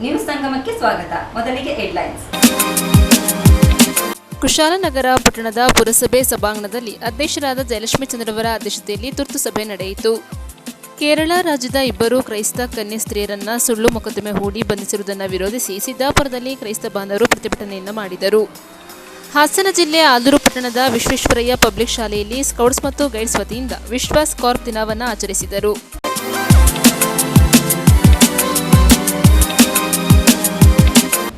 News ಸಂಗಮಕ್ಕೆ ಸ್ವಾಗತ. ಮೊದಲಿಗೆ headlines. Kushalnagar ಪಟ್ಟಣದ ಪುರಸಭೆ ಸಭಾಂಗಣದಲ್ಲಿ ಅಧ್ಯಕ್ಷರಾದ ಜಯಲಕ್ಷ್ಮಿ ಚಂದ್ರವರ ಅಧ್ಯಕ್ಷತೆಯಲ್ಲಿ ತುರ್ತು ಸಭೆ ನಡೆಯಿತು. ಕೇರಳ ರಾಜ್ಯದ ಇಬ್ಬರು ಕ್ರೈಸ್ತ ಕನ್ಯೆ ಸ್ತ್ರೀಯರನ್ನ ಸುಳ್ಳು ಮೊಕದ್ದಮೆ ಹೂಡಿ ಬಂಧಿಸಿರುವುದನ್ನು ವಿರೋಧಿಸಿ ಸಿದ್ದಾಪುರದಲ್ಲಿ ಕ್ರೈಸ್ತ ಬಾಂಧವರು ಪ್ರತಿಭಟನೆಯನ್ನು ಮಾಡಿದರು. ಹಾಸನ ಜಿಲ್ಲೆ ಆಲೂರು ಪಟ್ಟಣದ ವಿಶ್ವೇಶ್ವರಯ್ಯ ಪಬ್ಲಿಕ್ ಶಾಲೆಯಲ್ಲಿ ಸ್ಕೌಟ್ಸ್ ಮತ್ತು ಗೈಡ್ಸ್ ವತಿಯಿಂದ ವಿಶ್ವಾಸ್ ಕಾರ್ಪ್ ದಿನವನ್ನು ಆಚರಿಸಿದರು.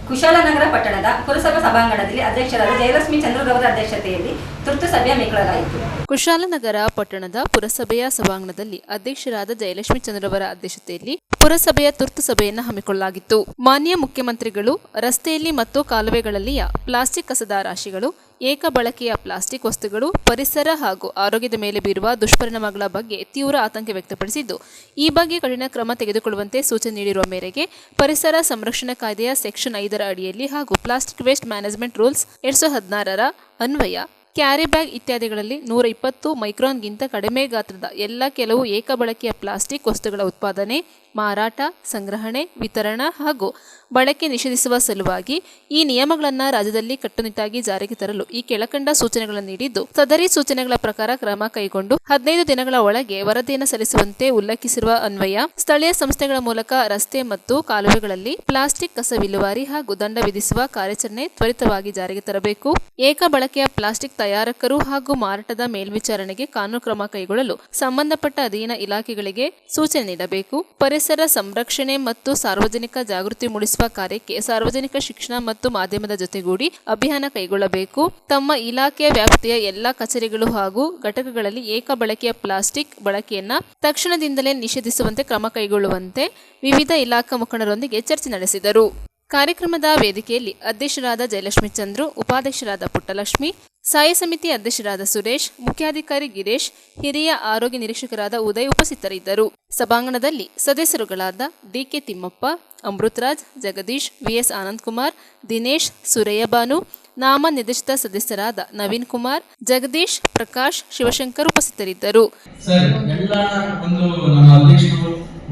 ಕುಶಾಲನಗರ ಪಟ್ಟಣದ ಪುರಸಭಾ ಸಭಾಂಗಣದಲ್ಲಿ ಅಧ್ಯಕ್ಷರಾದ ಜಯಲಕ್ಷ್ಮಿ ಚಂದ್ರರವರ ಅಧ್ಯಕ್ಷತೆಯಲ್ಲಿ ತುರ್ತು ಸಭೆ ಹಮ್ಮಿಕೊಳ್ಳಲಾಯಿತು. ಕುಶಾಲನಗರ ಪಟ್ಟಣದ ಪುರಸಭೆಯ ಸಭಾಂಗಣದಲ್ಲಿ ಅಧ್ಯಕ್ಷರಾದ ಜಯಲಕ್ಷ್ಮಿ ಚಂದ್ರರವರ ಅಧ್ಯಕ್ಷತೆಯಲ್ಲಿ ಪುರಸಭೆಯ ತುರ್ತು ಸಭೆಯನ್ನು ಹಮ್ಮಿಕೊಳ್ಳಲಾಗಿತ್ತು. ಮಾನ್ಯ ಮುಖ್ಯಮಂತ್ರಿಗಳು ರಸ್ತೆಯಲ್ಲಿ ಮತ್ತು ಕಾಲುವೆಗಳಲ್ಲಿಯ ಪ್ಲಾಸ್ಟಿಕ್ ಕಸದ ರಾಶಿಗಳು, ಏಕ ಬಳಕೆಯ ಪ್ಲಾಸ್ಟಿಕ್ ವಸ್ತುಗಳು ಪರಿಸರ ಹಾಗೂ ಆರೋಗ್ಯದ ಮೇಲೆ ಬೀರುವ ದುಷ್ಪರಿಣಾಮಗಳ ಬಗ್ಗೆ ತೀವ್ರ ಆತಂಕ ವ್ಯಕ್ತಪಡಿಸಿದ್ದು, ಈ ಬಗ್ಗೆ ಕಠಿಣ ಕ್ರಮ ತೆಗೆದುಕೊಳ್ಳುವಂತೆ ಸೂಚನೆ ನೀಡಿರುವ ಮೇರೆಗೆ ಪರಿಸರ ಸಂರಕ್ಷಣಾ ಕಾಯ್ದೆಯ ಸೆಕ್ಷನ್ 5 ಅಡಿಯಲ್ಲಿ ಹಾಗೂ ಪ್ಲಾಸ್ಟಿಕ್ ವೇಸ್ಟ್ ಮ್ಯಾನೇಜ್ಮೆಂಟ್ ರೂಲ್ಸ್ 2016 ಅನ್ವಯ ಕ್ಯಾರಿ ಬ್ಯಾಗ್ ಇತ್ಯಾದಿಗಳಲ್ಲಿ 120 ಮೈಕ್ರಾನ್ಗಿಂತ ಕಡಿಮೆ ಗಾತ್ರದ ಎಲ್ಲ ಕೆಲವು ಏಕ ಬಳಕೆಯ ಪ್ಲಾಸ್ಟಿಕ್ ವಸ್ತುಗಳ ಉತ್ಪಾದನೆ, ಮಾರಾಟ, ಸಂಗ್ರಹಣೆ, ವಿತರಣಾ ಹಾಗೂ ಬಳಕೆ ನಿಷೇಧಿಸುವ ಸಲುವಾಗಿ ಈ ನಿಯಮಗಳನ್ನು ರಾಜ್ಯದಲ್ಲಿ ಕಟ್ಟುನಿಟ್ಟಾಗಿ ಜಾರಿಗೆ ತರಲು ಈ ಕೆಳಕಂಡ ಸೂಚನೆಗಳನ್ನು ನೀಡಿದ್ದು, ಸದರಿ ಸೂಚನೆಗಳ ಪ್ರಕಾರ ಕ್ರಮ ಕೈಗೊಂಡು 15 ದಿನಗಳ ಒಳಗೆ ವರದಿಯನ್ನು ಸಲ್ಲಿಸುವಂತೆ ಉಲ್ಲೇಖಿಸಿರುವ ಅನ್ವಯ ಸ್ಥಳೀಯ ಸಂಸ್ಥೆಗಳ ಮೂಲಕ ರಸ್ತೆ ಮತ್ತು ಕಾಲುವೆಗಳಲ್ಲಿ ಪ್ಲಾಸ್ಟಿಕ್ ಕಸ ವಿಲೇವಾರಿ ಹಾಗೂ ದಂಡ ವಿಧಿಸುವ ಕಾರ್ಯಾಚರಣೆ ತ್ವರಿತವಾಗಿ ಜಾರಿಗೆ ತರಬೇಕು. ಏಕ ಬಳಕೆಯ ಪ್ಲಾಸ್ಟಿಕ್ ತಯಾರಕರು ಹಾಗೂ ಮಾರಾಟದ ಮೇಲ್ವಿಚಾರಣೆಗೆ ಕಾನೂನು ಕ್ರಮ ಕೈಗೊಳ್ಳಲು ಸಂಬಂಧಪಟ್ಟ ಅಧೀನ ಇಲಾಖೆಗಳಿಗೆ ಸೂಚನೆ ನೀಡಬೇಕು. ಪರಿಸರ ಸಂರಕ್ಷಣೆ ಮತ್ತು ಸಾರ್ವಜನಿಕ ಜಾಗೃತಿ ಮೂಡಿಸುವ ಕಾರ್ಯಕ್ಕೆ ಸಾರ್ವಜನಿಕ ಶಿಕ್ಷಣ ಮತ್ತು ಮಾಧ್ಯಮದ ಜೊತೆಗೂಡಿ ಅಭಿಯಾನ ಕೈಗೊಳ್ಳಬೇಕು. ತಮ್ಮ ಇಲಾಖೆಯ ವ್ಯಾಪ್ತಿಯ ಎಲ್ಲಾ ಕಚೇರಿಗಳು ಹಾಗೂ ಘಟಕಗಳಲ್ಲಿ ಏಕ ಬಳಕೆಯ ಪ್ಲಾಸ್ಟಿಕ್ ಬಳಕೆಯನ್ನ ತಕ್ಷಣದಿಂದಲೇ ನಿಷೇಧಿಸುವಂತೆ ಕ್ರಮ ಕೈಗೊಳ್ಳುವಂತೆ ವಿವಿಧ ಇಲಾಖಾ ಮುಖಂಡರೊಂದಿಗೆ ಚರ್ಚೆ ನಡೆಸಿದರು. ಕಾರ್ಯಕ್ರಮದ ವೇದಿಕೆಯಲ್ಲಿ ಅಧ್ಯಕ್ಷರಾದ ಜಯಲಕ್ಷ್ಮಿ ಚಂದ್ರು, ಉಪಾಧ್ಯಕ್ಷರಾದ ಪುಟ್ಟಲಕ್ಷ್ಮಿ, ಸಾಯಿ ಸಮಿತಿ ಅಧ್ಯಕ್ಷರಾದ ಸುರೇಶ್, ಮುಖ್ಯಾಧಿಕಾರಿ ಗಿರೀಶ್, ಹಿರಿಯ ಆರೋಗ್ಯ ನಿರೀಕ್ಷಕರಾದ ಉದಯ್ ಉಪಸ್ಥಿತರಿದ್ದರು. ಸಭಾಂಗಣದಲ್ಲಿ ಸದಸ್ಯರುಗಳಾದ ಡಿಕೆ ತಿಮ್ಮಪ್ಪ, ಅಮೃತರಾಜ್, ಜಗದೀಶ್, ವಿಎಸ್ ಆನಂದಕುಮಾರ್, ದಿನೇಶ್, ಸುರಯ್ಯಬಾನು, ನಾಮ ನಿರ್ದೇಶಿತ ಸದಸ್ಯರಾದ ನವೀನ್ ಕುಮಾರ್, ಜಗದೀಶ್, ಪ್ರಕಾಶ್, ಶಿವಶಂಕರ್ ಉಪಸ್ಥಿತರಿದ್ದರು.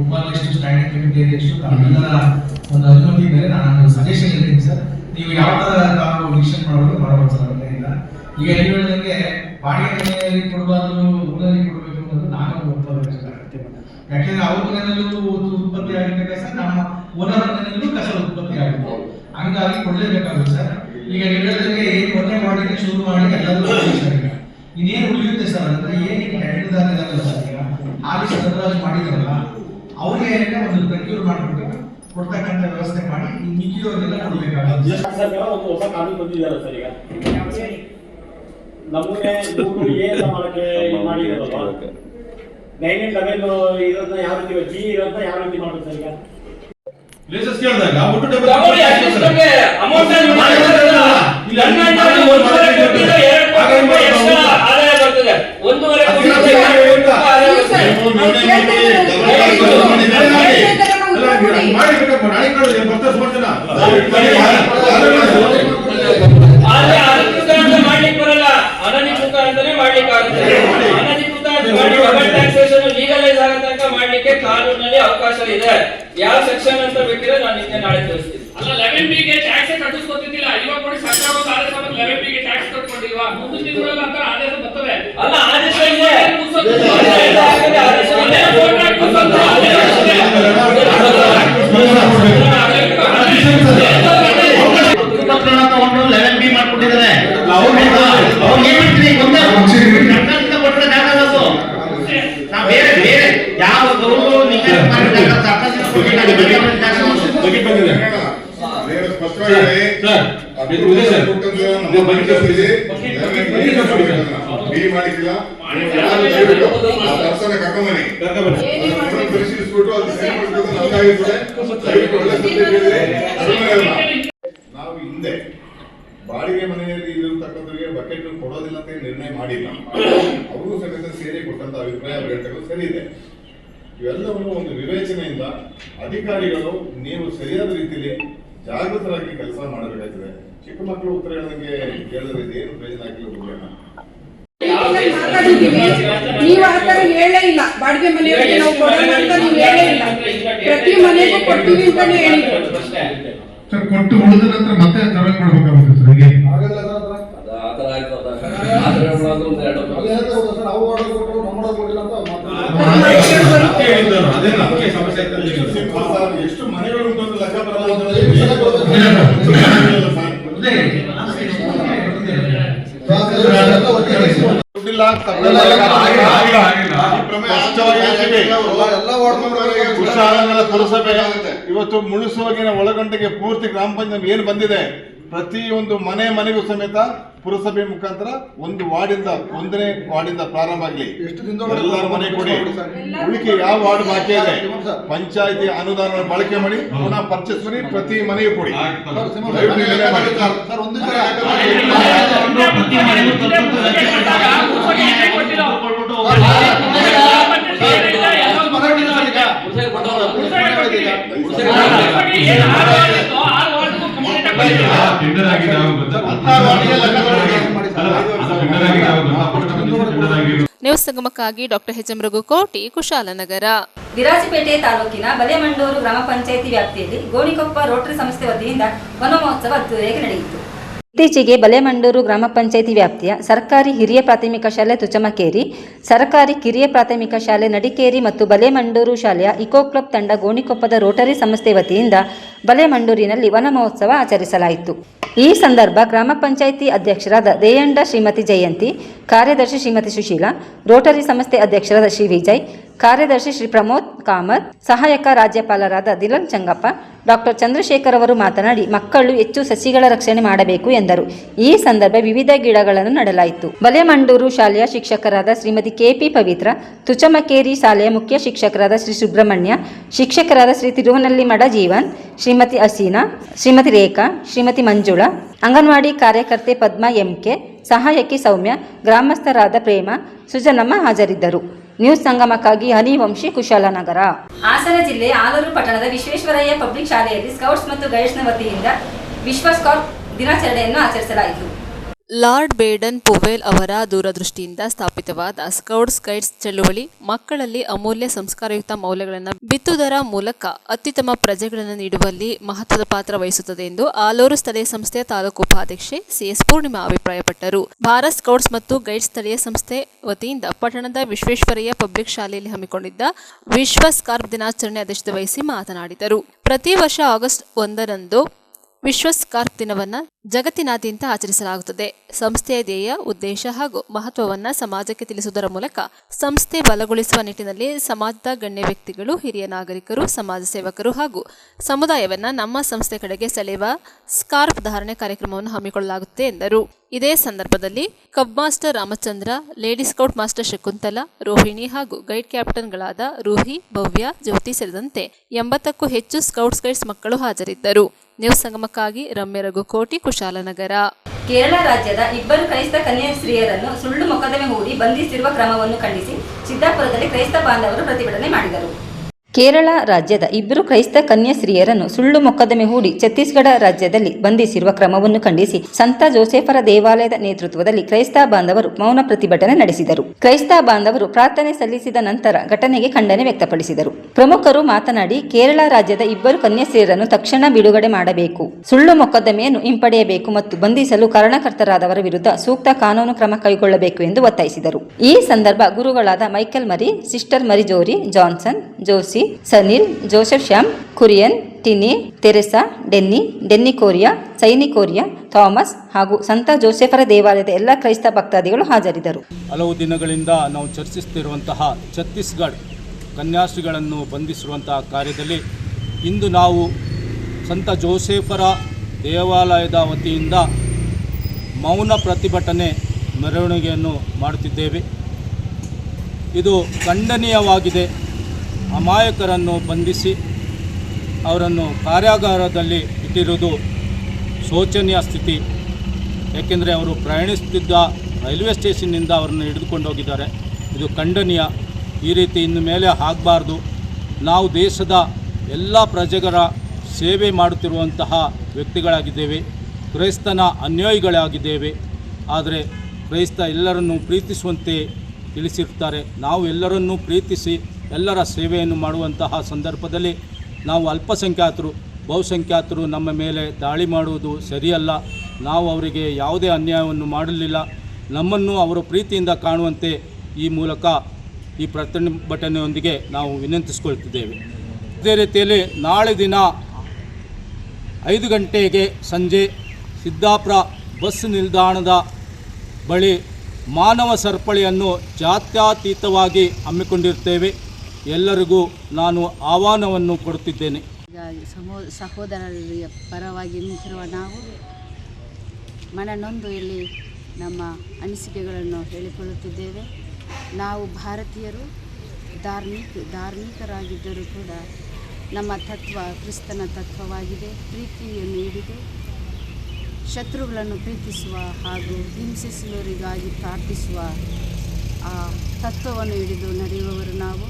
ಉಪಾಧ್ಯಕ್ಷರು, ಸ್ಟ್ಯಾಂಡಿಂಗ್ ಕಮಿಟಿ ಅಧ್ಯಕ್ಷರು ತಮ್ಮೆಲ್ಲರ ಒಂದು ಅನುಮತಿ ಮೇಲೆ ನಾನು ಸಜೆಷನ್ ಹೇಳ್ತೀನಿ ಸರ್. ನೀವು ಯಾವ ತರ ನಾವು ವಿಷನ್ ಮಾಡಬಹುದು ಸರ್ ಅದರಿಂದ. ಈಗ ನೀವು ಹೇಳಿದಂಗೆ ಬಾಡಿಗೆ ಮನೆಯಲ್ಲಿ ಕೊಡಬಾರ್ದು, ಊರಲ್ಲಿ ಕೊಡಬೇಕು ಅನ್ನೋದು ನಾನು ಒಪ್ಪಬೇಕಾಗುತ್ತೆ. ಯಾಕೆಂದ್ರೆ ಅವ್ರ ಮನೆಯಲ್ಲೂ ಉತ್ಪತ್ತಿ ಆಗಿರ್ಬೇಕು ಸರ್, ನಮ್ಮ ಓನರ್ ಮನೆಯಲ್ಲೂ ಕಸ ಉತ್ಪತ್ತಿ ಆಗುತ್ತೆ, ಹಂಗಾಗಿ ಕೊಡಲೇಬೇಕಾಗುತ್ತೆ ಸರ್. ಈಗ ನೀವು ಹೇಳಿದಂಗೆ ಏನು ಮೊನ್ನೆ ಮಾಡಿದ್ರೆ ಶುರು ಮಾಡಿ ಎಲ್ಲರೂ ಸರ್. ಈಗ ಇನ್ನೇನು ಉಳಿಯುತ್ತೆ ಸರ್ ಅಂದ್ರೆ ಏನಕ್ಕೆ ಹೆಣ್ಣುದಾರ ಇದಾಗಲ್ಲ ಸರ್. ಈಗ ಹಾಲಿ ಸದರಾಜು ಮಾಡಿದಾರಲ್ಲ ಅವ್ರಿಗೆ ಒಂದು ಪ್ರಕ್ಯೂರ್ ಮಾಡಿಬಿಟ್ಟು ಕೊಡ್ತಕ್ಕಂಥ ವ್ಯವಸ್ಥೆ ಮಾಡಿ ಮಿಕ್ಕಿದವ್ರಿಗೆಲ್ಲ ಕೊಡಬೇಕಾಗುತ್ತೆ. ಒಂದು ಹೊಸ ಕಾನೂನು ಬಂದಿದೆಯಲ್ಲ ಸರ್. ಈಗ ನಮ್ಮನ್ನೇ ಏನು ಮಾಡಕ್ಕೆ ಮಾಡಿರೋದಲ್ವಾ, ಡೈನಿಂಗ್ ಲೆವೆಲ್ ಇರೋದನ್ನ ಯಾವ ರೀತಿ ಜಿ ಇರೋದನ್ನ ಯಾವ ರೀತಿ ಮಾಡುತ್ತೆ ಸರ್. ಈಗ ಪ್ಲೇಸಸ್ ಕೇಳಿದಾಗ ಒಟ್ಟು ಮಾಡ್ಲಿಕ್ಕೆ ಕಾನೂನಲ್ಲಿ ಅವಕಾಶ ಇದೆ. ಯಾವ ಸೆಕ್ಷನ್ ಅಂತ ಬೇಕಿದ್ರೆ ನಾನು ನಿಮಗೆ ನಾಳೆ ತಿಳಿಸ್ತೀನಿ. ಅಲ್ಲ 11B ಗೆ ಟ್ಯಾಕ್ಸ್ ಕಟ್ಟಿಸ್ಕೊತಿದ್ದಿಲ್ಲ, ಇವಾಗ ನೋಡಿ ಸರ್ಕಾರ ಒಂದು ಆದೇಶ ಬಂದು 11B ಗೆ ಟ್ಯಾಕ್ಸ್ ಕಟ್ಕೊಂಡಿಲ್ವಾ, ಮುಂದಿನ ತಿಂಗಳಲ್ಲಿ ಅಂತ ಆದೇಶ ಬರ್ತದೆ. ಅಲ್ಲ ಆದೇಶ ಇದೆ, ತಗೊಂಡು 11B ಮಾಡ್ಕೊಂಡಿದ್ದಾರೆ. ಬೇರೆ ಬೇರೆ ಯಾವ ನಾವು ಹಿಂದೆ ಬಾಡಿಗೆ ಮನೆಯಲ್ಲಿ ಇರತಕ್ಕಂಥವರಿಗೆ ಬಕೆಟ್ ಕೊಡೋದಿಲ್ಲ ಅಂತ ನಿರ್ಣಯ ಮಾಡಿಲ್ಲ. ಅವರು ಸಮೇತ ಸೇರಿ ಕೊಟ್ಟಂತ ಅಭಿಪ್ರಾಯ ಹೇಳ್ತಕ್ಕಂಥ ಸರಿ ಇದೆ. ಇವೆಲ್ಲವನ್ನು ಒಂದು ವಿವೇಚನೆಯಿಂದ ಅಧಿಕಾರಿಗಳು ನೀವು ಸರಿಯಾದ ರೀತಿಯಲ್ಲಿ ಜಾಗೃತರಾಗಿ ಕೆಲಸ ಮಾಡಬೇಕಾಗಿದೆ. ಚಿಕ್ಕ ಮಕ್ಕಳು ಉತ್ತರ ಹೇಳೋದಕ್ಕೆ ಕೇಳಿದ್ರೆ ಏನು ಪ್ರಯೋಜನ ಆಗಿಲ್ಲ. ಮಾತಾಡಿದ್ದೀವಿ. ನೀವು ಆ ಥರ ಹೇಳೇ ಇಲ್ಲ. ಬಾಡಿಗೆ ಮನೆಯವರಿಗೆ ನಾವು ಕೊಡೋಣ ಅಂತ ನೀವು ಹೇಳೇ ಇಲ್ಲ. ಪ್ರತಿ ಮನೆಗೂ ಕೊಡ್ತೀವಿ ಅಂತಾನೆ ಹೇಳಿದ್ರು. ಸರ್ ಕೊಟ್ಟು ಉಳಿದ ನಂತರ ಮತ್ತೆ ತರಬೇತಿ ಮಾಡ್ಬೇಕಾಗುತ್ತೆ ಸರ್ ಹೀಗೆ ಎಷ್ಟು ಮನೆಗಳು ಲೆಕ್ಕ ಬರಲ್ಲ. ಕುಶಾಲನಗರ ಪುರಸಭೆ ಇವತ್ತು ಮುಳುಸುವಾಗಿನ ಒಳಗಂಟಿಗೆ ಪೂರ್ತಿ ಗ್ರಾಮ ಪಂಚಾಯತ್ ಏನು ಬಂದಿದೆ, ಪ್ರತಿಯೊಂದು ಮನೆಗೂ ಸಮೇತ ಪುರಸಭೆ ಮುಖಾಂತರ ಒಂದು ಒಂದನೇ ವಾರ್ಡಿಂದ ಪ್ರಾರಂಭ ಆಗಲಿ. ಎಲ್ಲರ ಮನೆ ಕೊಡಿ. ಉಳಿಕೆ ಯಾವ ವಾರ್ಡ್ ಬಾಕಿ ಇದೆ ಪಂಚಾಯತಿ ಅನುದಾನ ಬಳಕೆ ಮಾಡಿ ಪುನಃ ಪರ್ಚೇಸ್ ಮಾಡಿ ಪ್ರತಿ ಮನೆಗೂ ಕೊಡಿ. ನ್ಯೂಸ್ ಸಂಗಮಕ್ಕಾಗಿ doctor H M Raghukoti, Kushalnagar. Virajpet ತಾಲೂಕಿನ ಬಲೆಮಂಡೂರು ಗ್ರಾಮ ಪಂಚಾಯಿತಿ ವ್ಯಾಪ್ತಿಯಲ್ಲಿ ಗೋಣಿಕೊಪ್ಪ ರೋಟರಿ ಸಂಸ್ಥೆ ವತಿಯಿಂದ ವನ ಮಹೋತ್ಸವ ಅದ್ದೂರಿಯಾಗಿ ನಡೆಯಿತು. ಇತ್ತೀಚೆಗೆ ಬಲೆಮಂಡೂರು ಗ್ರಾಮ ಪಂಚಾಯಿತಿ ವ್ಯಾಪ್ತಿಯ ಸರ್ಕಾರಿ ಹಿರಿಯ ಪ್ರಾಥಮಿಕ ಶಾಲೆ ತುಚಮಕೇರಿ, ಸರ್ಕಾರಿ ಕಿರಿಯ ಪ್ರಾಥಮಿಕ ಶಾಲೆ ನಡಿಕೇರಿ ಮತ್ತು ಬಲೆಮಂಡೂರು ಶಾಲೆಯ ಇಕೋ ಕ್ಲಬ್ ತಂಡ ಗೋಣಿಕೊಪ್ಪದ ರೋಟರಿ ಸಂಸ್ಥೆ ವತಿಯಿಂದ ಬಲೆಮಂಡೂರಿನಲ್ಲಿ ವನ ಮಹೋತ್ಸವ ಆಚರಿಸಲಾಯಿತು. ಈ ಸಂದರ್ಭ ಗ್ರಾಮ ಪಂಚಾಯಿತಿ ಅಧ್ಯಕ್ಷರಾದ ದೇಯಂಡ ಶ್ರೀಮತಿ ಜಯಂತಿ, ಕಾರ್ಯದರ್ಶಿ ಶ್ರೀಮತಿ ಸುಶೀಲಾ, ರೋಟರಿ ಸಂಸ್ಥೆ ಅಧ್ಯಕ್ಷರಾದ ಶ್ರೀ ವಿಜಯ್, ಕಾರ್ಯದರ್ಶಿ ಶ್ರೀ ಪ್ರಮೋದ್ ಕಾಮತ್, ಸಹಾಯಕ ರಾಜ್ಯಪಾಲರಾದ ದಿಲನ್ ಚಂಗಪ್ಪ, ಡಾಕ್ಟರ್ ಚಂದ್ರಶೇಖರ್ ಅವರು ಮಾತನಾಡಿ ಮಕ್ಕಳು ಹೆಚ್ಚು ಸಸಿಗಳ ರಕ್ಷಣೆ ಮಾಡಬೇಕು ಎಂದರು. ಈ ಸಂದರ್ಭ ವಿವಿಧ ಗಿಡಗಳನ್ನು ನೆಡಲಾಯಿತು. ಬಲೆಮಂಡೂರು ಶಾಲೆಯ ಶಿಕ್ಷಕರಾದ ಶ್ರೀಮತಿ ಕೆಪಿ ಪವಿತ್ರ, ತುಚಮಕೇರಿ ಶಾಲೆಯ ಮುಖ್ಯ ಶಿಕ್ಷಕರಾದ ಶ್ರೀ ಸುಬ್ರಹ್ಮಣ್ಯ, ಶಿಕ್ಷಕರಾದ ಶ್ರೀ ತಿರುವನಳ್ಳಿ ಮಡ ಜೀವನ್, ಶ್ರೀಮತಿ ಹಸೀನಾ, ಶ್ರೀಮತಿ ರೇಖಾ, ಶ್ರೀಮತಿ ಮಂಜುಳಾ, ಅಂಗನವಾಡಿ ಕಾರ್ಯಕರ್ತೆ ಪದ್ಮಾ ಎಂಕೆ, ಸಹಾಯಕಿ ಸೌಮ್ಯ, ಗ್ರಾಮಸ್ಥರಾದ ಪ್ರೇಮ, ಸುಜನಮ್ಮ ಹಾಜರಿದ್ದರು. ನ್ಯೂಸ್ ಸಂಗಮಕ್ಕಾಗಿ ಹನಿವಂಶಿ, ಕುಶಾಲನಗರ. ಹಾಸನ ಜಿಲ್ಲೆ ಆಲೂರು ಪಟ್ಟಣದ ವಿಶ್ವೇಶ್ವರಯ್ಯ ಪಬ್ಲಿಕ್ ಶಾಲೆಯಲ್ಲಿ ಸ್ಕೌಟ್ಸ್ ಮತ್ತು ಗೈಡ್ಸ್ನ ವತಿಯಿಂದ ವಿಶ್ವ ಸ್ಕೌಟ್ ದಿನಾಚರಣೆಯನ್ನು ಆಚರಿಸಲಾಯಿತು. ಲಾರ್ಡ್ ಬೇಡನ್ ಪೊವೆಲ್ ಅವರ ದೂರದೃಷ್ಟಿಯಿಂದ ಸ್ಥಾಪಿತವಾದ ಸ್ಕೌಟ್ಸ್ ಗೈಡ್ಸ್ ಚಳುವಳಿ ಮಕ್ಕಳಲ್ಲಿ ಅಮೂಲ್ಯ ಸಂಸ್ಕಾರಯುಕ್ತ ಮೌಲ್ಯಗಳನ್ನು ಬಿತ್ತುವುದರ ಮೂಲಕ ಅತ್ಯುತ್ತಮ ಪ್ರಜೆಗಳನ್ನು ನೀಡುವಲ್ಲಿ ಮಹತ್ವದ ಪಾತ್ರ ವಹಿಸುತ್ತದೆ ಎಂದು ಆಲೂರು ಸ್ಥಳೀಯ ಸಂಸ್ಥೆಯ ತಾಲೂಕು ಉಪಾಧ್ಯಕ್ಷೆ ಸಿಎಸ್ ಪೂರ್ಣಿಮಾ ಅಭಿಪ್ರಾಯಪಟ್ಟರು. ಭಾರತ್ ಸ್ಕೌಟ್ಸ್ ಮತ್ತು ಗೈಡ್ಸ್ ಸ್ಥಳೀಯ ಸಂಸ್ಥೆ ವತಿಯಿಂದ ಪಟ್ಟಣದ ವಿಶ್ವೇಶ್ವರಯ್ಯ ಪಬ್ಲಿಕ್ ಶಾಲೆಯಲ್ಲಿ ಹಮ್ಮಿಕೊಂಡಿದ್ದ ವಿಶ್ವ ಸ್ಕಾರ್ಪ್ ದಿನಾಚರಣೆ ಅಧ್ಯಕ್ಷತೆ ವಹಿಸಿ ಮಾತನಾಡಿದರು. ಪ್ರತಿ ವರ್ಷ ಆಗಸ್ಟ್ 1ರಂದು ವಿಶ್ವ ಸ್ಕಾರ್ಪ್ ದಿನವನ್ನು ಜಗತ್ತಿನಾದ್ಯಂತ ಆಚರಿಸಲಾಗುತ್ತದೆ. ಸಂಸ್ಥೆಯ ಧ್ಯೇಯ, ಉದ್ದೇಶ ಹಾಗೂ ಮಹತ್ವವನ್ನು ಸಮಾಜಕ್ಕೆ ತಿಳಿಸುವುದರ ಮೂಲಕ ಸಂಸ್ಥೆ ಬಲಗೊಳಿಸುವ ನಿಟ್ಟಿನಲ್ಲಿ ಸಮಾಜದ ಗಣ್ಯ ವ್ಯಕ್ತಿಗಳು, ಹಿರಿಯ ನಾಗರಿಕರು, ಸಮಾಜ ಸೇವಕರು ಹಾಗೂ ಸಮುದಾಯವನ್ನು ನಮ್ಮ ಸಂಸ್ಥೆ ಕಡೆಗೆ ಸೆಳೆಯುವ ಸ್ಕಾರ್ಪ್ ಧಾರಣೆ ಕಾರ್ಯಕ್ರಮವನ್ನು ಹಮ್ಮಿಕೊಳ್ಳಲಾಗುತ್ತೆ ಎಂದರು. ಇದೇ ಸಂದರ್ಭದಲ್ಲಿ ಕಬ್ master Ramachandra, lady scout master Shakuntala, Rohini ಹಾಗೂ ಗೈಡ್ ಕ್ಯಾಪ್ಟನ್ಗಳಾದ ರೂಹಿ, ಭವ್ಯ, ಜ್ಯೋತಿ ಸೇರಿದಂತೆ 80ಕ್ಕೂ ಹೆಚ್ಚು ಸ್ಕೌಟ್ಸ್ ಗೈಡ್ಸ್ ಮಕ್ಕಳು ಹಾಜರಿದ್ದರು. ನ್ಯೂಸ್ ಸಂಗಮಕ್ಕಾಗಿ ರಮ್ಯ ರಘುಕೋಟಿ, ಕುಶಾಲನಗರ. ಕೇರಳ ರಾಜ್ಯದ ಇಬ್ಬರು ಕ್ರೈಸ್ತ ಕನ್ಯಾಸ್ತ್ರೀಯರನ್ನು ಸುಳ್ಳು ಮೊಕದ್ದಮೆ ಹೂಡಿ ಬಂಧಿಸಿರುವ ಕ್ರಮವನ್ನು ಖಂಡಿಸಿ ಸಿದ್ದಾಪುರದಲ್ಲಿ ಕ್ರೈಸ್ತ ಬಾಂಧವರು ಪ್ರತಿಭಟನೆ ಮಾಡಿದರು. ಕೇರಳ ರಾಜ್ಯದ ಇಬ್ಬರು ಕ್ರೈಸ್ತ ಕನ್ಯಾಸ್ತ್ರೀಯರನ್ನು ಸುಳ್ಳು ಮೊಕದ್ದಮೆ ಹೂಡಿ ಛತ್ತೀಸ್ಗಢ ರಾಜ್ಯದಲ್ಲಿ ಬಂಧಿಸಿರುವ ಕ್ರಮವನ್ನು ಖಂಡಿಸಿ ಸಂತ ಜೋಸೆಫರ ದೇವಾಲಯದ ನೇತೃತ್ವದಲ್ಲಿ ಕ್ರೈಸ್ತ ಬಾಂಧವರು ಮೌನ ಪ್ರತಿಭಟನೆ ನಡೆಸಿದರು. ಕ್ರೈಸ್ತ ಬಾಂಧವರು ಪ್ರಾರ್ಥನೆ ಸಲ್ಲಿಸಿದ ನಂತರ ಘಟನೆಗೆ ಖಂಡನೆ ವ್ಯಕ್ತಪಡಿಸಿದರು. ಪ್ರಮುಖರು ಮಾತನಾಡಿ, ಕೇರಳ ರಾಜ್ಯದ ಇಬ್ಬರು ಕನ್ಯಾಸ್ತ್ರೀಯರನ್ನು ತಕ್ಷಣ ಬಿಡುಗಡೆ ಮಾಡಬೇಕು, ಸುಳ್ಳು ಮೊಕದ್ದಮೆಯನ್ನು ಹಿಂಪಡೆಯಬೇಕು ಮತ್ತು ಬಂಧಿಸಲು ಕಾರಣಕರ್ತರಾದವರ ವಿರುದ್ಧ ಸೂಕ್ತ ಕಾನೂನು ಕ್ರಮ ಕೈಗೊಳ್ಳಬೇಕು ಎಂದು ಒತ್ತಾಯಿಸಿದರು. ಈ ಸಂದರ್ಭ ಗುರುಗಳಾದ Michael Mary, sister Mary Jori, Johnson, Josie, Sanil, Joseph Shyam, Kurian, Tini, Teresa, Denny Correa, Saini Correa, Thomas ಹಾಗೂ ಸಂತ ಜೋಸೆಫರ ದೇವಾಲಯದ ಎಲ್ಲ ಕ್ರೈಸ್ತ ಭಕ್ತಾದಿಗಳು ಹಾಜರಿದ್ದರು. ಹಲವು ದಿನಗಳಿಂದ ನಾವು ಚರ್ಚಿಸುತ್ತಿರುವಂತಹ ಛತ್ತೀಸ್ಗಢ ಕನ್ಯಾಸ್ತ್ರೀಗಳನ್ನು ಬಂಧಿಸಿರುವಂತಹ ಕಾರ್ಯದಲ್ಲಿ ಇಂದು ನಾವು ಸಂತ ಜೋಸೆಫರ ದೇವಾಲಯದ ವತಿಯಿಂದ ಮೌನ ಪ್ರತಿಭಟನೆ ಮೆರವಣಿಗೆಯನ್ನು ಮಾಡುತ್ತಿದ್ದೇವೆ. ಇದು ಖಂಡನೀಯವಾಗಿದೆ. ಅಮಾಯಕರನ್ನು ಬಂಧಿಸಿ ಅವರನ್ನು ಕಾರ್ಯಾಗಾರದಲ್ಲಿ ಇಟ್ಟಿರುವುದು ಶೋಚನೀಯ ಸ್ಥಿತಿ. ಏಕೆಂದರೆ ಅವರು ಪ್ರಯಾಣಿಸುತ್ತಿದ್ದ ರೈಲ್ವೆ ಸ್ಟೇಷನ್ನಿಂದ ಅವರನ್ನು ಹಿಡಿದುಕೊಂಡು ಹೋಗಿದ್ದಾರೆ. ಇದು ಖಂಡನೀಯ. ಈ ರೀತಿ ಇನ್ನು ಮೇಲೆ ಆಗಬಾರ್ದು. ನಾವು ದೇಶದ ಎಲ್ಲ ಪ್ರಜೆಗಳ ಸೇವೆ ಮಾಡುತ್ತಿರುವಂತಹ ವ್ಯಕ್ತಿಗಳಾಗಿದ್ದೇವೆ, ಕ್ರೈಸ್ತನ ಅನ್ಯಾಯಿಗಳಾಗಿದ್ದೇವೆ. ಆದರೆ ಕ್ರೈಸ್ತ ಎಲ್ಲರನ್ನೂ ಪ್ರೀತಿಸುವಂತೆ ತಿಳಿಸಿರ್ತಾರೆ. ನಾವು ಎಲ್ಲರನ್ನೂ ಪ್ರೀತಿಸಿ ಎಲ್ಲರ ಸೇವೆಯನ್ನು ಮಾಡುವಂತಹ ಸಂದರ್ಭದಲ್ಲಿ ನಾವು ಅಲ್ಪಸಂಖ್ಯಾತರು ಬಹುಸಂಖ್ಯಾತರು ನಮ್ಮ ಮೇಲೆ ದಾಳಿ ಮಾಡುವುದು ಸರಿಯಲ್ಲ. ನಾವು ಅವರಿಗೆ ಯಾವುದೇ ಅನ್ಯಾಯವನ್ನು ಮಾಡಲಿಲ್ಲ. ನಮ್ಮನ್ನು ಅವರು ಪ್ರೀತಿಯಿಂದ ಕಾಣುವಂತೆ ಈ ಮೂಲಕ ಈ ಪ್ರತಿಭಟನೆಯೊಂದಿಗೆ ನಾವು ವಿನಂತಿಸಿಕೊಳ್ತಿದ್ದೇವೆ. ಅದೇ ರೀತಿಯಲ್ಲಿ ನಾಳೆ ದಿನ 5 ಗಂಟೆಗೆ ಸಂಜೆ ಸಿದ್ದಾಪುರ ಬಸ್ ನಿಲ್ದಾಣದ ಬಳಿ ಮಾನವ ಸರಪಳಿಯನ್ನು ಜಾತ್ಯತೀತವಾಗಿ ಹಮ್ಮಿಕೊಂಡಿರ್ತೇವೆ. ಎಲ್ಲರಿಗೂ ನಾನು ಆಹ್ವಾನವನ್ನು ಕೊಡುತ್ತಿದ್ದೇನೆ. ಸಹೋದರರ ಪರವಾಗಿ ನಿಂತಿರುವ ನಾವು ಮನನೊಂದು ಇಲ್ಲಿ ನಮ್ಮ ಅನಿಸಿಕೆಗಳನ್ನು ಹೇಳಿಕೊಳ್ಳುತ್ತಿದ್ದೇವೆ. ನಾವು ಭಾರತೀಯರು ಧಾರ್ಮಿಕರಾಗಿದ್ದರೂ ಕೂಡ ನಮ್ಮ ತತ್ವ ಕ್ರಿಸ್ತನ ತತ್ವವಾಗಿದೆ. ಪ್ರೀತಿಯನ್ನು ಹಿಡಿದು ಶತ್ರುಗಳನ್ನು ಪ್ರೀತಿಸುವ ಹಾಗೂ ಹಿಂಸಿಸುವವರಿಗಾಗಿ ಪ್ರಾರ್ಥಿಸುವ ಆ ತತ್ವವನ್ನು ಹಿಡಿದು ನಡೆಯುವವರು ನಾವು.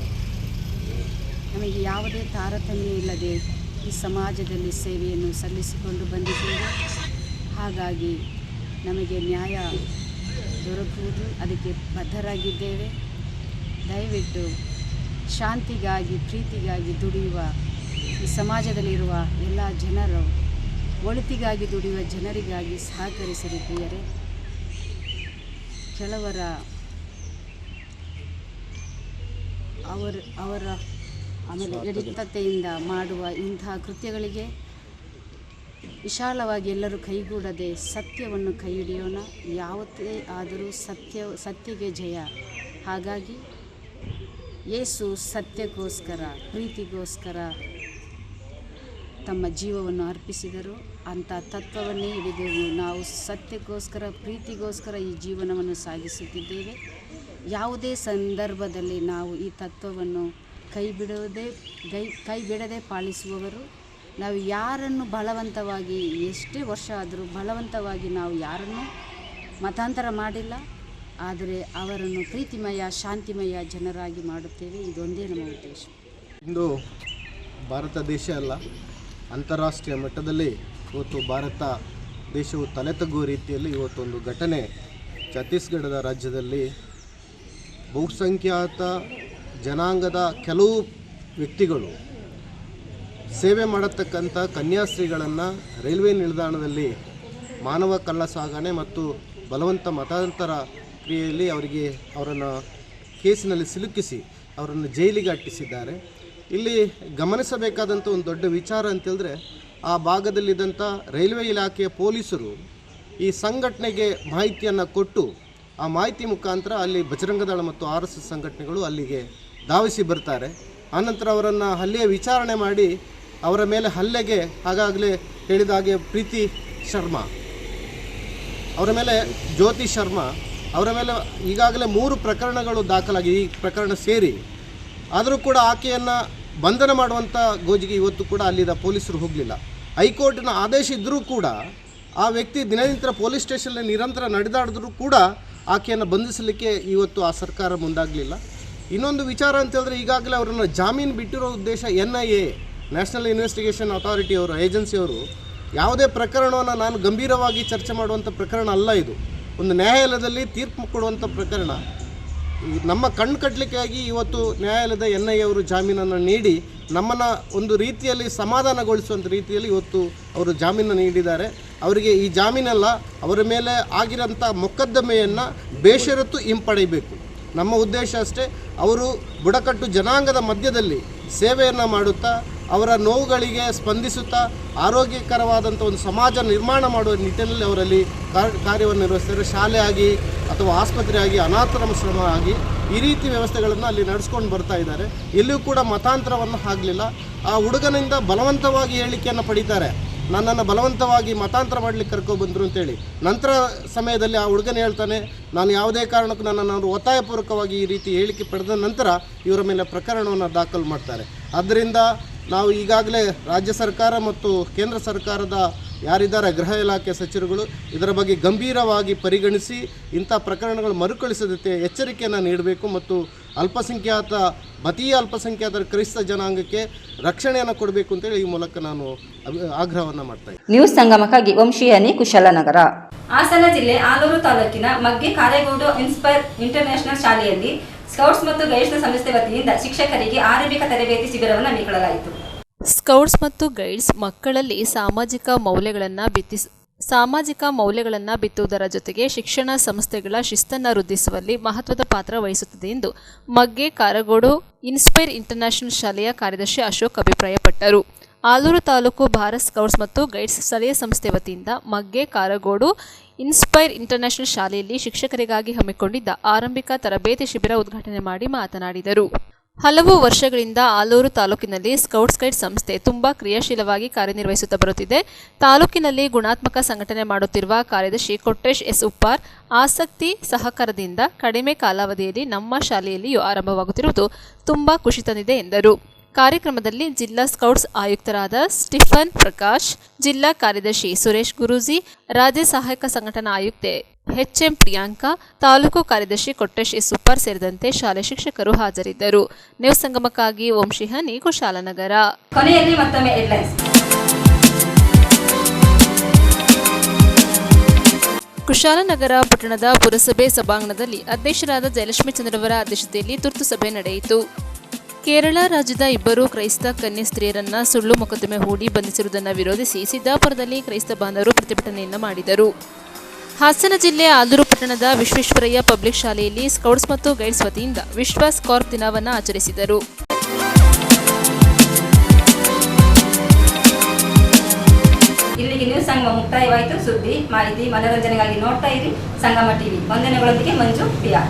ನಮಗೆ ಯಾವುದೇ ತಾರತಮ್ಯ ಇಲ್ಲದೆ ಈ ಸಮಾಜದಲ್ಲಿ ಸೇವೆಯನ್ನು ಸಲ್ಲಿಸಿಕೊಂಡು ಬಂದಿದ್ದೇವೆ. ಹಾಗಾಗಿ ನಮಗೆ ನ್ಯಾಯ ದೊರಕುವುದು ಅದಕ್ಕೆ ಬದ್ಧರಾಗಿದ್ದೇವೆ. ದಯವಿಟ್ಟು ಶಾಂತಿಗಾಗಿ ಪ್ರೀತಿಗಾಗಿ ದುಡಿಯುವ ಈ ಸಮಾಜದಲ್ಲಿರುವ ಎಲ್ಲ ಜನರು ಒಳಿತಿಗಾಗಿ ದುಡಿಯುವ ಜನರಿಗಾಗಿ ಸಹಕರಿಸಿರಿ ಪ್ರಿಯರೇ. ಕೆಲವರ ಅವರ ಆಮೇಲೆ ಎಡಿತತೆಯಿಂದ ಮಾಡುವ ಇಂತಹ ಕೃತ್ಯಗಳಿಗೆ ವಿಶಾಲವಾಗಿ ಎಲ್ಲರೂ ಕೈಗೂಡದೆ ಸತ್ಯವನ್ನು ಕೈ ಹಿಡಿಯೋಣ. ಯಾವುದೇ ಆದರೂ ಸತ್ಯಕ್ಕೆ ಜಯ. ಹಾಗಾಗಿ ಯೇಸು ಸತ್ಯಕ್ಕೋಸ್ಕರ ಪ್ರೀತಿಗೋಸ್ಕರ ತಮ್ಮ ಜೀವವನ್ನು ಅರ್ಪಿಸಿದರು. ಅಂಥ ತತ್ವವನ್ನೇ ಹಿಡಿದು ನಾವು ಸತ್ಯಕ್ಕೋಸ್ಕರ ಪ್ರೀತಿಗೋಸ್ಕರ ಈ ಜೀವನವನ್ನು ಸಾಗಿಸುತ್ತಿದ್ದೇವೆ. ಯಾವುದೇ ಸಂದರ್ಭದಲ್ಲಿ ನಾವು ಈ ತತ್ವವನ್ನು ಕೈ ಬಿಡದೆ ಪಾಲಿಸುವವರು. ನಾವು ಯಾರನ್ನು ಬಲವಂತವಾಗಿ ಎಷ್ಟೇ ವರ್ಷ ಆದರೂ ಬಲವಂತವಾಗಿ ನಾವು ಯಾರನ್ನು ಮತಾಂತರ ಮಾಡಿಲ್ಲ. ಆದರೆ ಅವರನ್ನು ಪ್ರೀತಿಮಯ ಶಾಂತಿಮಯ ಜನರಾಗಿ ಮಾಡುತ್ತೇವೆ. ಇದೊಂದೇ ನಮ್ಮ ಉದ್ದೇಶ. ಇಂದು ಭಾರತ ದೇಶ ಅಲ್ಲ, ಅಂತಾರಾಷ್ಟ್ರೀಯ ಮಟ್ಟದಲ್ಲಿ ಇವತ್ತು ಭಾರತ ದೇಶವು ತಲೆ ತಗ್ಗುವ ರೀತಿಯಲ್ಲಿ ಇವತ್ತೊಂದು ಘಟನೆ ಛತ್ತೀಸ್ಗಢದ ರಾಜ್ಯದಲ್ಲಿ ಬಹುಸಂಖ್ಯಾತ ಜನಾಂಗದ ಕೆಲವು ವ್ಯಕ್ತಿಗಳು ಸೇವೆ ಮಾಡತಕ್ಕಂಥ ಕನ್ಯಾಸ್ತ್ರೀಗಳನ್ನು ರೈಲ್ವೆ ನಿಲ್ದಾಣದಲ್ಲಿ ಮಾನವ ಕಳ್ಳ ಸಾಗಣೆ ಮತ್ತು ಬಲವಂತ ಮತಾಂತರ ಕ್ರಿಯೆಯಲ್ಲಿ ಅವರನ್ನು ಕೇಸಿನಲ್ಲಿ ಸಿಲುಕಿಸಿ ಅವರನ್ನು ಜೈಲಿಗೆ ಅಟ್ಟಿಸಿದ್ದಾರೆ. ಇಲ್ಲಿ ಗಮನಿಸಬೇಕಾದಂಥ ಒಂದು ದೊಡ್ಡ ವಿಚಾರ ಅಂತೇಳಿದ್ರೆ, ಆ ಭಾಗದಲ್ಲಿದ್ದಂಥ ರೈಲ್ವೆ ಇಲಾಖೆಯ ಪೊಲೀಸರು ಈ ಸಂಘಟನೆಗೆ ಮಾಹಿತಿಯನ್ನು ಕೊಟ್ಟು ಆ ಮಾಹಿತಿ ಮುಖಾಂತರ ಅಲ್ಲಿ ಬಜರಂಗದಳ ಮತ್ತು RSS ಸಂಘಟನೆಗಳು ಅಲ್ಲಿಗೆ ಧಾವಿಸಿ ಬರ್ತಾರೆ. ಆನಂತರ ಅವರನ್ನು ಅಲ್ಲಿಯೇ ವಿಚಾರಣೆ ಮಾಡಿ ಅವರ ಮೇಲೆ ಹಲ್ಲೆಗೆ ಆಗಾಗಲೇ ಹೇಳಿದ ಹಾಗೆ ಪ್ರೀತಿ ಶರ್ಮಾ ಅವರ ಮೇಲೆ, ಜ್ಯೋತಿ ಶರ್ಮಾ ಅವರ ಮೇಲೆ ಈಗಾಗಲೇ 3 ಪ್ರಕರಣಗಳು ದಾಖಲಾಗಿ ಈ ಪ್ರಕರಣ ಸೇರಿ, ಆದರೂ ಕೂಡ ಆಕೆಯನ್ನು ಬಂಧನ ಮಾಡುವಂಥ ಗೋಜಿಗೆ ಇವತ್ತು ಕೂಡ ಅಲ್ಲಿದ್ದ ಪೊಲೀಸರು ಹೋಗಲಿಲ್ಲ. ಹೈಕೋರ್ಟ್ನ ಆದೇಶ ಇದ್ದರೂ ಕೂಡ ಆ ವ್ಯಕ್ತಿ ದಿನನಿತ್ಯ ಪೊಲೀಸ್ ಸ್ಟೇಷನ್ನಲ್ಲಿ ನಿರಂತರ ನಡೆದಾಡಿದ್ರೂ ಕೂಡ ಆಕೆಯನ್ನು ಬಂಧಿಸಲಿಕ್ಕೆ ಇವತ್ತು ಆ ಸರ್ಕಾರ ಮುಂದಾಗಲಿಲ್ಲ. ಇನ್ನೊಂದು ವಿಚಾರ ಅಂತೇಳಿದ್ರೆ, ಈಗಾಗಲೇ ಅವರನ್ನು ಜಾಮೀನು ಬಿಟ್ಟಿರೋ ಉದ್ದೇಶ NIA ನ್ಯಾಷನಲ್ ಇನ್ವೆಸ್ಟಿಗೇಷನ್ ಅಥಾರಿಟಿಯವರು, ಏಜೆನ್ಸಿಯವರು ಯಾವುದೇ ಪ್ರಕರಣವನ್ನು ನಾನು ಗಂಭೀರವಾಗಿ ಚರ್ಚೆ ಮಾಡುವಂಥ ಪ್ರಕರಣ ಅಲ್ಲ. ಇದು ಒಂದು ನ್ಯಾಯಾಲಯದಲ್ಲಿ ತೀರ್ಪು ಕೊಡುವಂಥ ಪ್ರಕರಣ. ನಮ್ಮ ಕಣ್ಣು ಕಟ್ಟಲಿಕ್ಕಾಗಿ ಇವತ್ತು ನ್ಯಾಯಾಲಯದ NIA ಅವರು ಜಾಮೀನನ್ನು ನೀಡಿ ನಮ್ಮನ್ನು ಒಂದು ರೀತಿಯಲ್ಲಿ ಸಮಾಧಾನಗೊಳಿಸುವಂಥ ರೀತಿಯಲ್ಲಿ ಇವತ್ತು ಅವರು ಜಾಮೀನನ್ನು ನೀಡಿದ್ದಾರೆ. ಅವರಿಗೆ ಈ ಜಾಮೀನೆಲ್ಲ ಅವರ ಮೇಲೆ ಆಗಿರೋಂಥ ಮೊಕದ್ದಮೆಯನ್ನು ಬೇಷರತ್ತು ಹಿಂಪಡೆಯಬೇಕು. ನಮ್ಮ ಉದ್ದೇಶ ಅಷ್ಟೇ. ಅವರು ಬುಡಕಟ್ಟು ಜನಾಂಗದ ಮಧ್ಯದಲ್ಲಿ ಸೇವೆಯನ್ನು ಮಾಡುತ್ತಾ ಅವರ ನೋವುಗಳಿಗೆ ಸ್ಪಂದಿಸುತ್ತಾ ಆರೋಗ್ಯಕರವಾದಂಥ ಒಂದು ಸಮಾಜ ನಿರ್ಮಾಣ ಮಾಡುವ ನಿಟ್ಟಿನಲ್ಲಿ ಅವರಲ್ಲಿ ಕಾರ್ಯವನ್ನು ನಿರ್ವಹಿಸ್ತಾರೆ. ಶಾಲೆ ಆಗಿ ಅಥವಾ ಆಸ್ಪತ್ರೆ ಆಗಿ ಅನಾಥಾಶ್ರಮ ಆಗಿ ಈ ರೀತಿ ವ್ಯವಸ್ಥೆಗಳನ್ನು ಅಲ್ಲಿ ನಡೆಸ್ಕೊಂಡು ಬರ್ತಾ ಇದ್ದಾರೆ. ಎಲ್ಲಿಯೂ ಕೂಡ ಮತಾಂತರವನ್ನು ಆಗಲಿಲ್ಲ. ಆ ಹುಡುಗನಿಂದ ಬಲವಂತವಾಗಿ ಹೇಳಿಕೆಯನ್ನು ಪಡೀತಾರೆ, ನನ್ನನ್ನು ಬಲವಂತವಾಗಿ ಮತಾಂತರ ಮಾಡಲಿಕ್ಕೆ ಕರ್ಕೊಬಂದರು ಅಂತೇಳಿ. ನಂತರ ಸಮಯದಲ್ಲಿ ಆ ಹುಡುಗನ ಹೇಳ್ತಾನೆ, ನಾನು ಯಾವುದೇ ಕಾರಣಕ್ಕೂ ನನ್ನನ್ನು ಒತ್ತಾಯಪೂರ್ವಕವಾಗಿ ಈ ರೀತಿ ಹೇಳಿಕೆ ಪಡೆದ ನಂತರ ಇವರ ಮೇಲೆ ಪ್ರಕರಣವನ್ನು ದಾಖಲು ಮಾಡ್ತಾರೆ. ಆದ್ದರಿಂದ ನಾವು ಈಗಾಗಲೇ ರಾಜ್ಯ ಸರ್ಕಾರ ಮತ್ತು ಕೇಂದ್ರ ಸರ್ಕಾರದ ಯಾರಿದ್ದಾರೆ ಗೃಹ ಇಲಾಖೆ ಸಚಿವರುಗಳು ಇದರ ಬಗ್ಗೆ ಗಂಭೀರವಾಗಿ ಪರಿಗಣಿಸಿ ಇಂಥ ಪ್ರಕರಣಗಳು ಮರುಕಳಿಸದಂತೆ ಎಚ್ಚರಿಕೆಯನ್ನು ನೀಡಬೇಕು ಮತ್ತು ಮತೀಯ ಅಲ್ಪಸಂಖ್ಯಾತರ ಕ್ರೈಸ್ತ ಜನಾಂಗಕ್ಕೆ ರಕ್ಷಣೆಯನ್ನು ಕೊಡಬೇಕು ಅಂತೇಳಿ ಈ ಮೂಲಕ ನಾನು ಆಗ್ರಹವನ್ನು ಮಾಡ್ತಾ ಇದ್ದೀನಿ. ನ್ಯೂಸ್ ಸಂಗಮಕ್ಕಾಗಿ ವಂಶಿಯನಿ, ಕುಶಾಲನಗರ. ಹಾಸನ ಜಿಲ್ಲೆ ಆಲೂರು ತಾಲೂಕಿನ ಮಗ್ಗೆ ಕಾರೇಗೌಡು ಇನ್ಸ್ಪೈರ್ ಇಂಟರ್ನ್ಯಾಷನಲ್ ಶಾಲೆಯಲ್ಲಿ ಸ್ಕೌಟ್ಸ್ ಮತ್ತು ಗೈಡ್ಸ್ ಸಂಸ್ಥೆ ವತಿಯಿಂದ ಶಿಕ್ಷಕರಿಗೆ ಆರಂಭಿಕ ತರಬೇತಿ ಶಿಬಿರವನ್ನು ಹಮ್ಮಿಕೊಳ್ಳಲಾಯಿತು. ಸ್ಕೌಟ್ಸ್ ಮತ್ತು ಗೈಡ್ಸ್ ಮಕ್ಕಳಲ್ಲಿ ಸಾಮಾಜಿಕ ಮೌಲ್ಯಗಳನ್ನು ಬಿತ್ತುವುದರ ಜೊತೆಗೆ ಶಿಕ್ಷಣ ಸಂಸ್ಥೆಗಳ ಶಿಸ್ತನ್ನು ವೃದ್ಧಿಸುವಲ್ಲಿ ಮಹತ್ವದ ಪಾತ್ರ ವಹಿಸುತ್ತದೆ ಎಂದು ಮಗ್ಗೆ ಕಾರಗೋಡು ಇನ್ಸ್ಪೈರ್ ಇಂಟರ್ನ್ಯಾಷನಲ್ ಶಾಲೆಯ ಕಾರ್ಯದರ್ಶಿ ಅಶೋಕ್ ಅಭಿಪ್ರಾಯಪಟ್ಟರು. ಆಲೂರು ತಾಲೂಕು ಭಾರತ್ ಸ್ಕೌಟ್ಸ್ ಮತ್ತು ಗೈಡ್ಸ್ ಸ್ಥಳೀಯ ಸಂಸ್ಥೆ ವತಿಯಿಂದ ಮಗ್ಗೆ ಕಾರಗೋಡು ಇನ್ಸ್ಪೈರ್ ಇಂಟರ್ನ್ಯಾಷನಲ್ ಶಾಲೆಯಲ್ಲಿ ಶಿಕ್ಷಕರಿಗಾಗಿ ಹಮ್ಮಿಕೊಂಡಿದ್ದ ಆರಂಭಿಕ ತರಬೇತಿ ಶಿಬಿರ ಉದ್ಘಾಟನೆ ಮಾಡಿ ಮಾತನಾಡಿದರು. ಹಲವು ವರ್ಷಗಳಿಂದ ಆಲೂರು ತಾಲೂಕಿನಲ್ಲಿ ಸ್ಕೌಟ್ಸ್ ಗೈಡ್ ಸಂಸ್ಥೆ ತುಂಬಾ ಕ್ರಿಯಾಶೀಲವಾಗಿ ಕಾರ್ಯನಿರ್ವಹಿಸುತ್ತಾ ಬರುತ್ತಿದೆ. ತಾಲೂಕಿನಲ್ಲಿ ಗುಣಾತ್ಮಕ ಸಂಘಟನೆ ಮಾಡುತ್ತಿರುವ ಕಾರ್ಯದರ್ಶಿ ಕೊಟ್ರೇಶ್ ಎಸ್ ಉಪ್ಪಾರ್ ಆಸಕ್ತಿ ಸಹಕಾರದಿಂದ ಕಡಿಮೆ ಕಾಲಾವಧಿಯಲ್ಲಿ ನಮ್ಮ ಶಾಲೆಯಲ್ಲಿಯೂ ಆರಂಭವಾಗುತ್ತಿರುವುದು ತುಂಬಾ ಖುಷಿ ತಂದಿದೆ ಎಂದರು. ಕಾರ್ಯಕ್ರಮದಲ್ಲಿ ಜಿಲ್ಲಾ ಸ್ಕೌಟ್ಸ್ ಆಯುಕ್ತರಾದ ಸ್ಟಿಫನ್ ಪ್ರಕಾಶ್, ಜಿಲ್ಲಾ ಕಾರ್ಯದರ್ಶಿ ಸುರೇಶ್ ಗುರೂಜಿ, ರಾಜ್ಯ ಸಹಾಯಕ ಸಂಘಟನಾ ಆಯುಕ್ತೆ ಎಚ್ಎಂ ಪ್ರಿಯಾಂಕಾ, ತಾಲೂಕು ಕಾರ್ಯದರ್ಶಿ ಕೊಟ್ರೇಶ್ ಎಸ್ ಉಪ್ಪಾರ್ ಸೇರಿದಂತೆ ಶಾಲೆ ಶಿಕ್ಷಕರು ಹಾಜರಿದ್ದರು. ನ್ಯೂಸ್ ಸಂಗಮಕ್ಕಾಗಿ ಓಂ ಶಿಹಾನಿ, ಕುಶಾಲನಗರ. ಕೊನೆಯಲ್ಲಿ ಮತ್ತೊಮ್ಮೆ ಹೆಡ್ಲೈನ್ಸ್. ಕುಶಾಲನಗರ ಪಟ್ಟಣದ ಪುರಸಭೆ ಸಭಾಂಗಣದಲ್ಲಿ ಅಧ್ಯಕ್ಷರಾದ ಜಯಲಕ್ಷ್ಮೀ ಚಂದ್ರವರ ಅಧ್ಯಕ್ಷತೆಯಲ್ಲಿ ತುರ್ತು ಸಭೆ ನಡೆಯಿತು. ಕೇರಳ ರಾಜ್ಯದ ಇಬ್ಬರು ಕ್ರೈಸ್ತ ಕನ್ಯಾ ಸ್ತ್ರೀಯರನ್ನ ಸುಳ್ಳು ಮೊಕದ್ದಮೆ ಹೂಡಿ ಬಂಧಿಸಿರುವುದನ್ನು ವಿರೋಧಿಸಿ ಸಿದ್ದಾಪುರದಲ್ಲಿ ಕ್ರೈಸ್ತ ಬಾಂಧವರು ಪ್ರತಿಭಟನೆಯನ್ನು ಮಾಡಿದರು. ಹಾಸನ ಜಿಲ್ಲೆ ಆಲೂರು ಪಟ್ಟಣದ ವಿಶ್ವೇಶ್ವರಯ್ಯ ಪಬ್ಲಿಕ್ ಶಾಲೆಯಲ್ಲಿ ಸ್ಕೌಟ್ಸ್ ಮತ್ತು ಗೈಡ್ಸ್ ವತಿಯಿಂದ ವಿಶ್ವ ಸ್ಕಾರ್ಪ್ ದಿನವನ್ನು ಆಚರಿಸಿದರು. ಇಲ್ಲಿಗೆ ನ್ಯೂಸ್ ಸಂಗಮ ಮುಕ್ತಾಯವಾಯಿತು. ಸುದ್ದಿ, ಮಾಹಿತಿ, ಮನೋರಂಜನೆಗಾಗಿ ನೋಡ್ತಾ ಇರಿ ಸಂಗಮ ಟಿವಿ. ವಂದನೆಗಳೊಂದಿಗೆ ಮಂಜು ಪಿಯಾರ್.